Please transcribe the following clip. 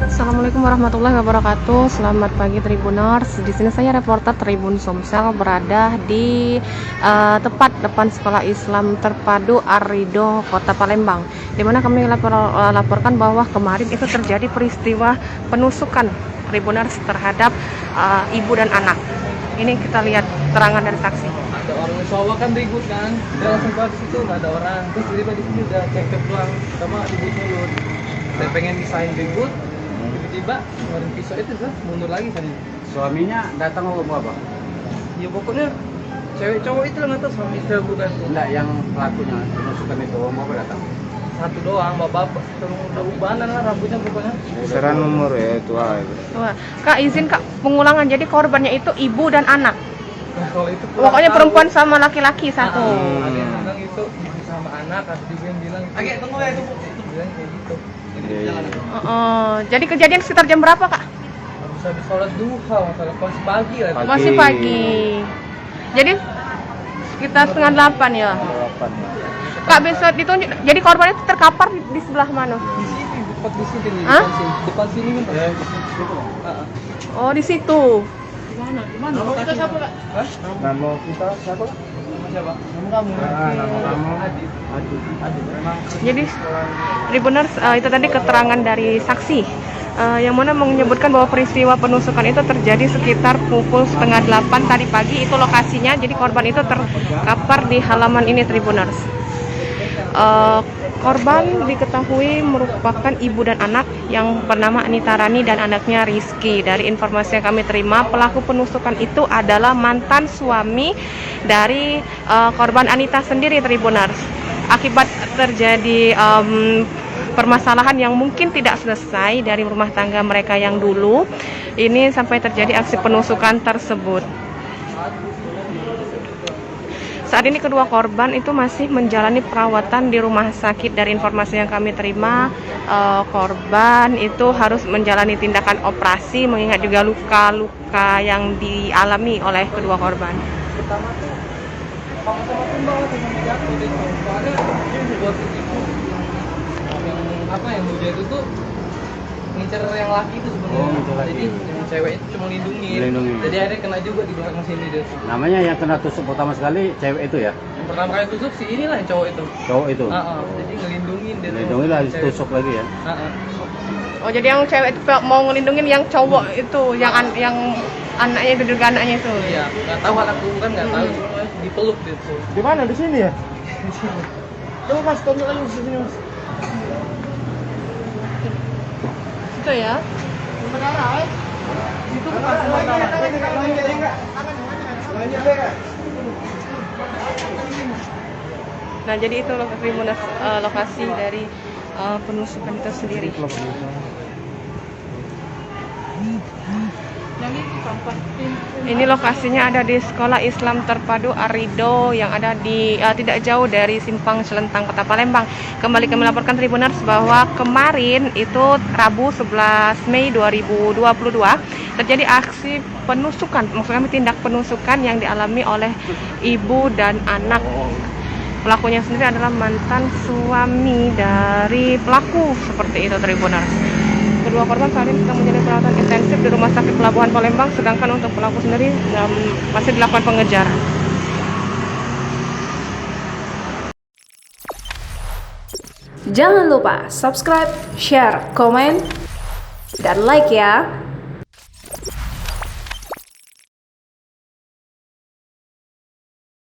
Assalamualaikum warahmatullahi wabarakatuh. Selamat pagi Tribuners. Di sini saya reporter Tribun Sumsel berada di tepat depan Sekolah Islam Terpadu Arido, Kota Palembang. Di mana kami laporkan bahwa kemarin itu terjadi peristiwa penusukan Tribuners terhadap ibu dan anak. Ini kita lihat keterangan dari saksi. Ada orang Jawa kan ribut kan, dia langsung keluar di situ nggak ada orang, terus tiba-tiba di sini udah cekcok doang, sama ribut mulut. Saya pengen misahin ribut, tiba-tiba ngeluarin pisau itu kan mundur lagi kan. Suaminya datang ngomong apa? Ya pokoknya cewek cowok itu lah nggak tahu suami istri bukan. Enggak, yang pelakunya penusukan itu ngomong apa datang? Satu doang, bapak udah ubanan lah rambutnya pokoknya. Kisaran umur ya tua itu. Wah, Kak izin Kak pengulangan. Jadi korbannya itu ibu dan anak. Nah, kalau itu Pokoknya perempuan sama laki-laki satu. Ada yang bilang itu ibu sama anak, ada juga yang bilang. Agak tunggu ya itu. Bilang kayak gitu. Jadi kejadian sekitar jam berapa Kak? Habis sholat duha, masalah masih pagi lah. Masih pagi. Jadi sekitar 7:30 ya. Kak bisa ditunjuk. Jadi korban itu terkapar di sebelah mana? Di sini, tepat di sini, Hah? depan sini kan. Ya, Oh di situ. Mana? Nama kita siapa, Kak? Hah? Nama kita siapa? Nama siapa? Nama kamu. Nama kamu Adi. Memang. Jadi Tribuners itu tadi keterangan dari saksi yang mana menyebutkan bahwa peristiwa penusukan itu terjadi sekitar pukul 7:30 tadi pagi. Itu lokasinya. Jadi korban itu terkapar di halaman ini Tribuners. Korban diketahui merupakan ibu dan anak yang bernama Anita Rani dan anaknya Rizky. Dari informasi yang kami terima, pelaku penusukan itu adalah mantan suami dari korban Anita sendiri Tribuners. Akibat terjadi permasalahan yang mungkin tidak selesai dari rumah tangga mereka yang dulu, ini sampai terjadi aksi penusukan tersebut. Saat ini kedua korban itu masih menjalani perawatan di rumah sakit. Dari informasi yang kami terima, korban itu harus menjalani tindakan operasi mengingat juga luka-luka yang dialami oleh kedua korban. Pertama tuh, bawa dengan jatuh deh. Soalnya dia buat itu. Yang muda itu tuh ngincer yang laki itu sebenarnya. Jadi yang cewek itu cuma lindungin. Jadi akhirnya kena juga di belakang sini dia. Namanya yang kena tusuk pertama sekali cewek itu ya? Yang pertama kali tusuk si inilah yang cowok itu. Cowok itu? Jadi ngelindungin dia. Ngelindungin lah, ditusuk lagi ya? Oh jadi yang cewek itu mau ngelindungin yang cowok itu, yang anaknya itu juga anaknya itu. Iya, nggak tahu anak itu kan nggak tahu, cuma dipeluk gitu. Di mana? Di sini ya? Di sini. Coba mas, tonton lagi di sini mas. Itu ya. Itu bukan sementara. Nah jadi itu lokasi dari penusukan itu sendiri. Ini lokasinya ada di Sekolah Islam Terpadu Arido yang ada di tidak jauh dari Simpang Celentang, Kota Palembang. Kembali kami laporkan Tribuners bahwa kemarin itu Rabu 11 Mei 2022 terjadi aksi penusukan, maksudnya tindak penusukan yang dialami oleh ibu dan anak. Pelakunya sendiri adalah mantan suami dari pelaku, seperti itu Tribuners. Kedua korban saat ini sedang menjalani perawatan intensif di Rumah Sakit Pelabuhan Palembang, sedangkan untuk pelaku sendiri masih dilakukan pengejaran. Jangan lupa subscribe, share, komen, dan like ya.